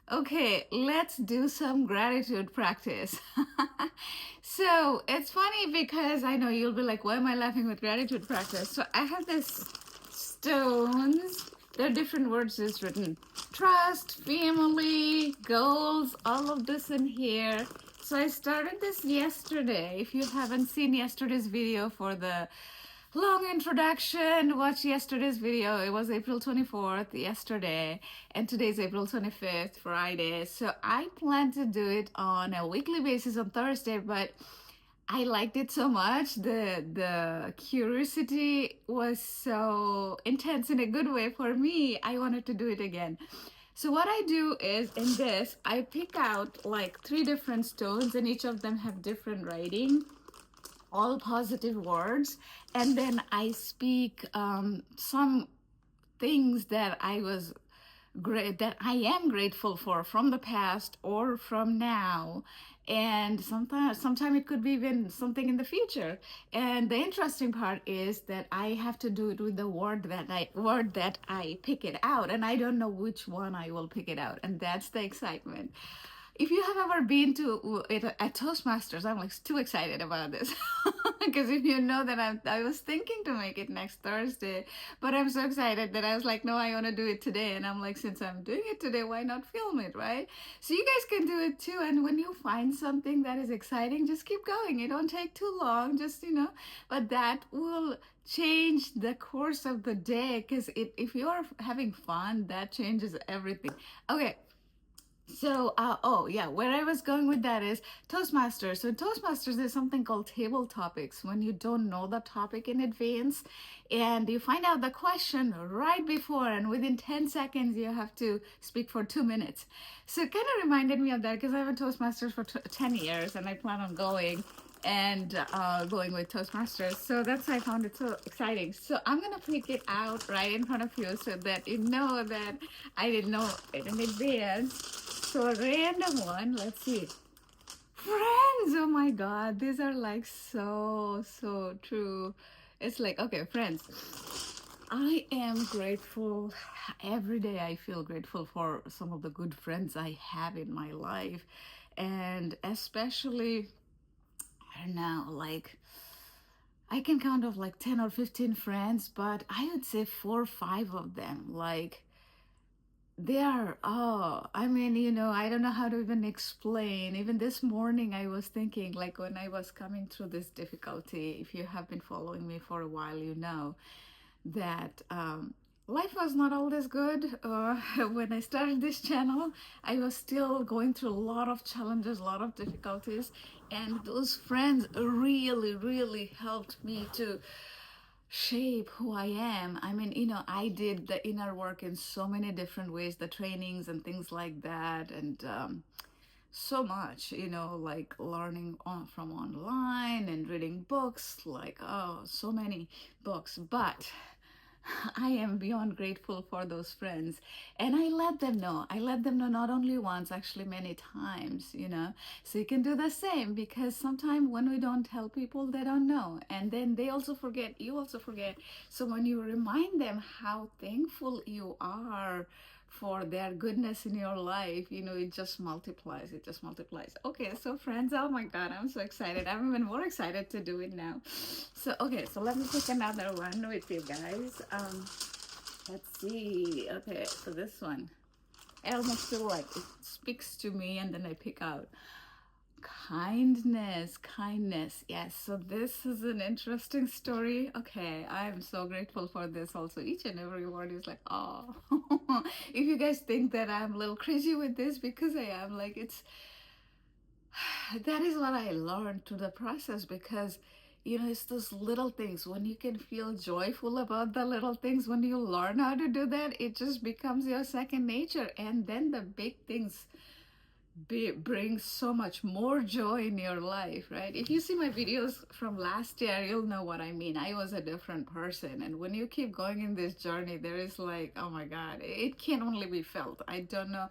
Okay, let's do some gratitude practice. So it's funny because I know you'll be like, why am I laughing with gratitude practice? So I have this stones. There are different words is written. Trust, family, goals, all of this in here. So I started this yesterday. If you haven't seen yesterday's video for the long introduction, watch yesterday's video. It was April 24th yesterday, and today's April 25th, Friday. So I plan to do it on a weekly basis on Thursday, but I liked it so much. The curiosity was so intense in a good way for me. I wanted to do it again. So what I do is in this, I pick out like three different stones, and each of them have different writing, all positive words, and then I speak some things that I was great that I am grateful for from the past or from now, and sometimes it could be even something in the future. And the interesting part is that I have to do it with the word that I pick it out, and I don't know which one I will pick it out, and that's the excitement. If you have ever been to it at Toastmasters, I'm like too excited about this because if you know that I was thinking to make it next Thursday, but I'm so excited that I was like, no, I want to do it today, and I'm like, since I'm doing it today, why not film it, right? So you guys can do it too, and when you find something that is exciting, just keep going. It don't take too long, just but that will change the course of the day because if you're having fun, that changes everything. Okay, so, oh yeah, where I was going with that is Toastmasters. So Toastmasters is something called table topics when you don't know the topic in advance and you find out the question right before, and within 10 seconds you have to speak for 2 minutes. So it kind of reminded me of that because I've been Toastmasters for 10 years and I plan on going and going with Toastmasters. So that's why I found it so exciting. So I'm gonna pick it out right in front of you so that you know that I didn't know it in advance. So a random one, let's see. Friends, oh my God, these are like so true. It's like, okay, friends. I am grateful. Every day I feel grateful for some of the good friends I have in my life. And especially, I don't know, like I can count of like 10 or 15 friends, but I would say 4 or 5 of them, like they are, oh, I mean, I don't know how to even explain. Even this morning, I was thinking, like, when I was coming through this difficulty, if you have been following me for a while, you know that life was not always good. When I started this channel, I was still going through a lot of challenges, a lot of difficulties, and those friends really helped me to shape who I am. I mean, I did the inner work in so many different ways, the trainings and things like that, and so much, like learning from online and reading books, like, oh, so many books. But I am beyond grateful for those friends. And I let them know. I let them know not only once, actually many times. So you can do the same because sometimes when we don't tell people, they don't know. And then they also forget, you also forget. So when you remind them how thankful you are for their goodness in your life, it just multiplies. It just multiplies. Okay, so friends, oh my God, I'm so excited. I'm even more excited to do it now. So, okay, so let me pick another one with you guys. Let's see. Okay, so this one, I almost feel like it speaks to me, and then I pick out kindness. Yes, so this is an interesting story. Okay, I'm so grateful for this also. Each and every word is like, oh. If you guys think that I'm a little crazy with this, because I am, like, that is what I learned through the process, because it's those little things when you can feel joyful about the little things. When you learn how to do that, it just becomes your second nature, and then the big things bring so much more joy in your life, right? If you see my videos from last year, you'll know what I mean. I was a different person, and when you keep going in this journey, there is like, oh my God, it can only be felt. I don't know,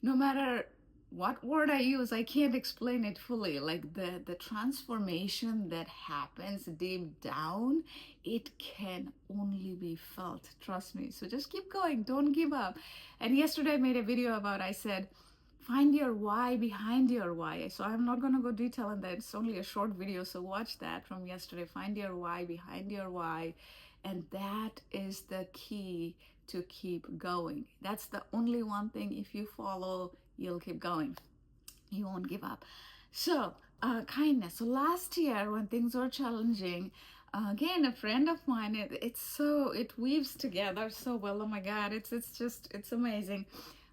no matter what word I use, I can't explain it fully. Like the transformation that happens deep down, it can only be felt. Trust me. So just keep going. Don't give up. And yesterday I made a video about, I said, find your why behind your why. So I'm not going to go detail on that. It's only a short video. So watch that from yesterday. Find your why behind your why. And that is the key to keep going. That's the only one thing. If you follow, you'll keep going. You won't give up. So, kindness. So last year when things were challenging, again, a friend of mine, it weaves together so well. Oh my God, it's amazing.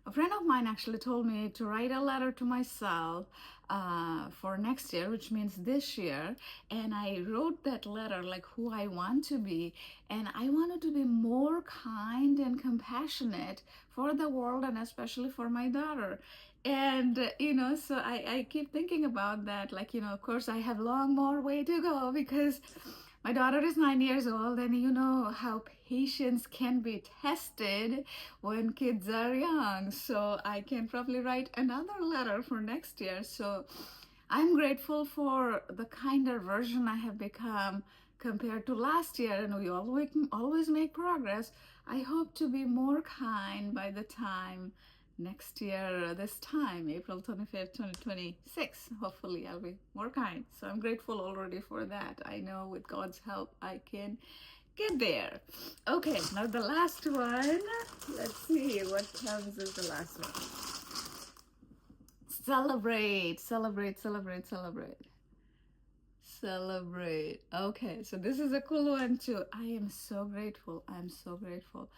A friend of mine actually told me to write a letter to myself for next year, which means this year. And I wrote that letter like who I want to be. And I wanted to be more kind and compassionate for the world and especially for my daughter. And so I keep thinking about that, like, of course I have long more way to go because my daughter is 9 years old, and you know how patience can be tested when kids are young. So I can probably write another letter for next year. So I'm grateful for the kinder version I have become compared to last year, and we always make progress. I hope to be more kind by the time next year, this time, April 25th, 2026. Hopefully, I'll be more kind. So I'm grateful already for that. I know with God's help, I can get there. Okay, now the last one. Let's see what comes as the last one. Celebrate, celebrate, celebrate, celebrate. Celebrate. Okay, so this is a cool one too. I am so grateful. I'm so grateful.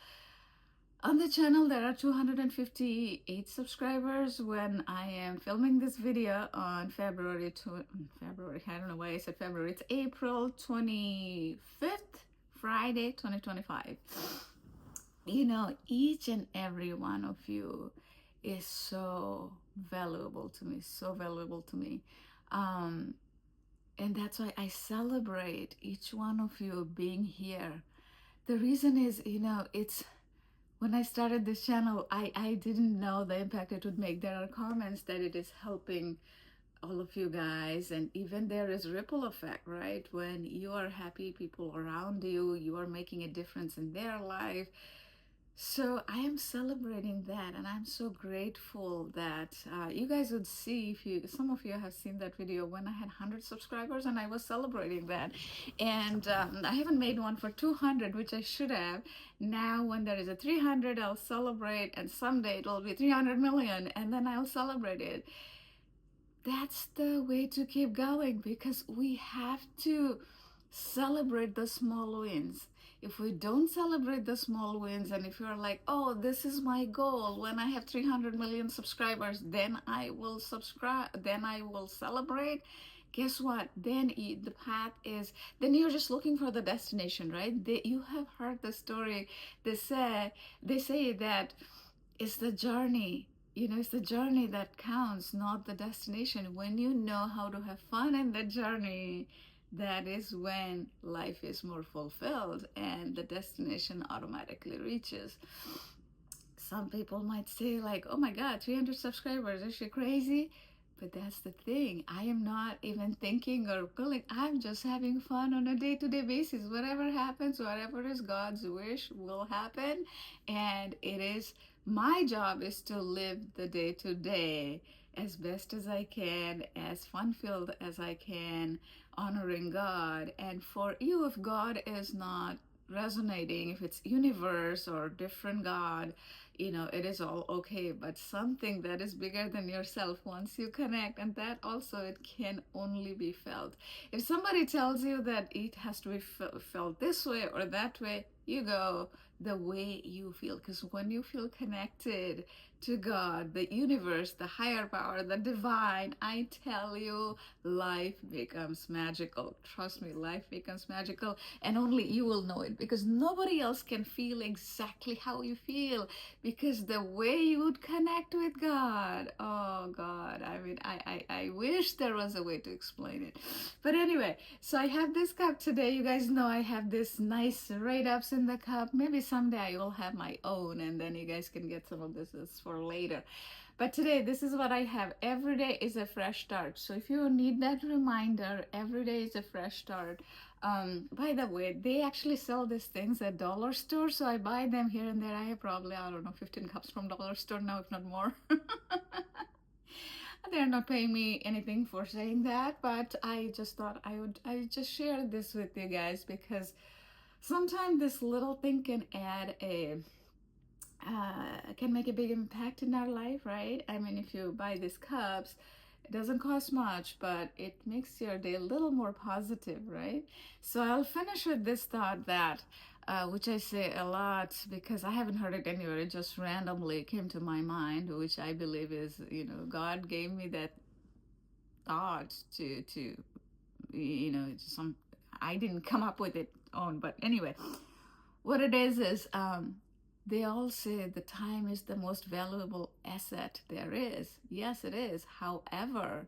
On the channel, there are 258 subscribers. When I am filming this video on February, I don't know why I said February, it's April 25th, Friday, 2025. Each and every one of you is so valuable to me, so valuable to me. And that's why I celebrate each one of you being here. The reason is, it's when I started this channel, I didn't know the impact it would make. There are comments that it is helping all of you guys, and even there is ripple effect, right? When you are happy, people around you, you are making a difference in their life. So I am celebrating that, and I'm so grateful that you guys would see, some of you have seen that video when I had 100 subscribers and I was celebrating that. And I haven't made one for 200, which I should have. Now when there is a 300, I'll celebrate, and someday it'll be 300 million, and then I'll celebrate it. That's the way to keep going, because we have to celebrate the small wins. If we don't celebrate the small wins, and if you're like, oh, this is my goal, when I have 300 million subscribers, then I will celebrate. Guess what? Then the path is, then you're just looking for the destination, right? You have heard the story. They say that it's the journey. It's the journey that counts, not the destination. When you know how to have fun in the journey, that is when life is more fulfilled and the destination automatically reaches. Some people might say like, oh my God, 300 subscribers, is she crazy? But that's the thing. I am not even thinking or going, I'm just having fun on a day-to-day basis. Whatever happens, whatever is God's wish will happen. And my job is to live the day-to-day as best as I can, as fun-filled as I can, honoring God. And for you, if God is not resonating, if it's universe or different God, it is all okay. But something that is bigger than yourself, once you connect, and that also, it can only be felt. If somebody tells you that it has to be felt this way or that way, you go the way you feel. Because when you feel connected to God, the universe, the higher power, the divine, I tell you, life becomes magical. Trust me, life becomes magical, and only you will know it, because nobody else can feel exactly how you feel, because the way you would connect with God, oh God, I mean, I wish there was a way to explain it. But anyway, so I have this cup today. You guys know I have this nice write-ups in the cup. Maybe someday I will have my own, and then you guys can get some of this for later. But today, this is what I have. Every day is a fresh start. So if you need that reminder, every day is a fresh start. By the way, they actually sell these things at dollar store, so I buy them here and there. I have probably, I don't know, 15 cups from dollar store now, if not more. They're not paying me anything for saying that, but I just thought I just share this with you guys because sometimes this little thing can make a big impact in our life, right? I mean, if you buy these cups, it doesn't cost much, but it makes your day a little more positive, right? So I'll finish with this thought that, which I say a lot because I haven't heard it anywhere. It just randomly came to my mind, which I believe is, God gave me that thought to some. I didn't come up with it on, but anyway, what it is they all say the time is the most valuable asset there is. Yes, it is. However,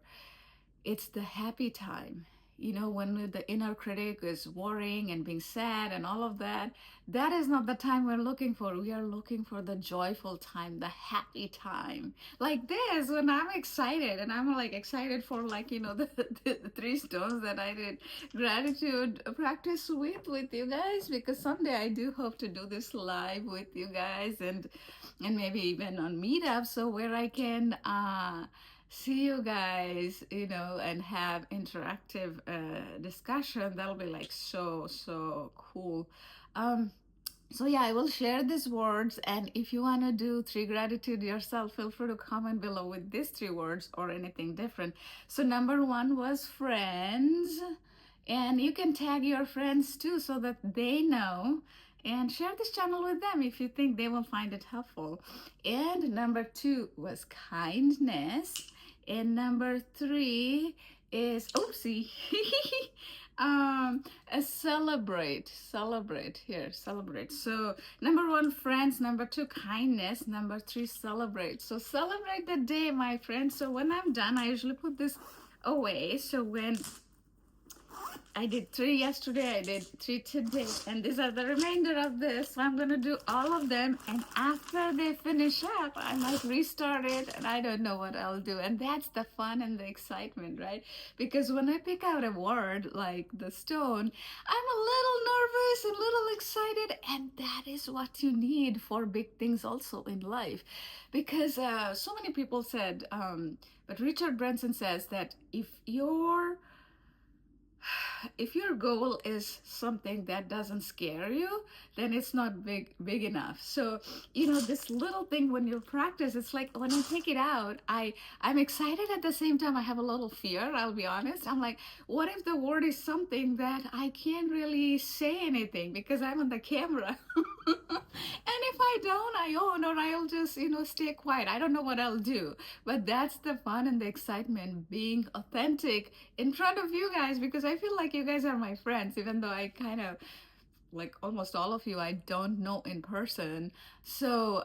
it's the happy time. When the inner critic is worrying and being sad and all of that, that is not the time we're looking for. We are looking for the joyful time, the happy time. Like this, when I'm excited and I'm like excited for the three stones that I did gratitude practice with you guys, because someday I do hope to do this live with you guys and maybe even on meetup, so where I can see you guys, and have interactive discussion. That'll be like so cool. um so yeah, I will share these words, and if you want to do three gratitude yourself, feel free to comment below with these three words or anything different. So number one was friends, and you can tag your friends too so that they know, and share this channel with them if you think they will find it helpful. And number two was kindness, and number three is oopsie celebrate. So number one, friends. Number two, kindness. Number three, celebrate. So celebrate the day, my friends. So when I'm done, I usually put this away. So when I did three yesterday, I did three today, and these are the remainder of this. So I'm gonna do all of them, and after they finish up, I might restart it, and I don't know what I'll do. And that's the fun and the excitement, right? Because when I pick out a word like the stone, I'm a little nervous and a little excited, and that is what you need for big things also in life. Because so many people said, but Richard Branson says that if your goal is something that doesn't scare you, then it's not big enough. So this little thing, when you practice, it's like when I take it out, I'm excited at the same time. I have a little fear, I'll be honest. I'm like, what if the word is something that I can't really say anything because I'm on the camera? And if I don't, I own, or I'll just stay quiet. I don't know what I'll do. But that's the fun and the excitement, being authentic in front of you guys, because I feel like you guys are my friends, even though I kind of, like almost all of you, I don't know in person. So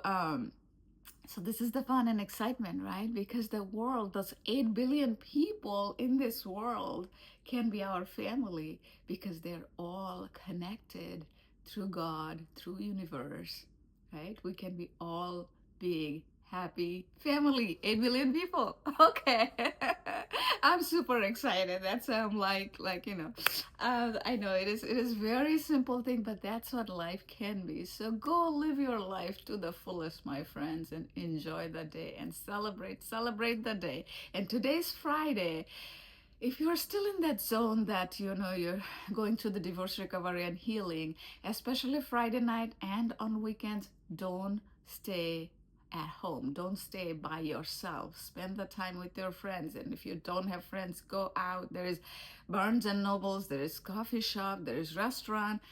this is the fun and excitement, right? Because the world, those 8 billion people in this world, can be our family because they're all connected through God, through universe, right? We can be all big, happy family, 8 billion people. Okay. I'm super excited. That's I know it is very simple thing, but that's what life can be. So go live your life to the fullest, my friends, and enjoy the day and celebrate the day. And today's Friday. If you're still in that zone that you're going through the divorce recovery and healing, especially Friday night and on weekends, don't stay at home. Don't stay by yourself. Spend the time with your friends. And if you don't have friends, go out. There is Barnes and Nobles, there is coffee shop, there is restaurant.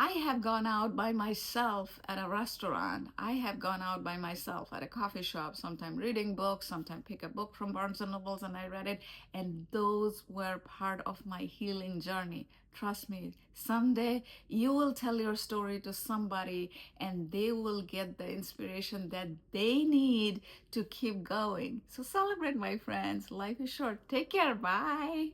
I have gone out by myself at a restaurant. I have gone out by myself at a coffee shop, sometimes reading books, sometimes pick a book from Barnes and Nobles and I read it. And those were part of my healing journey. Trust me, someday you will tell your story to somebody and they will get the inspiration that they need to keep going. So celebrate, my friends. Life is short. Take care. Bye.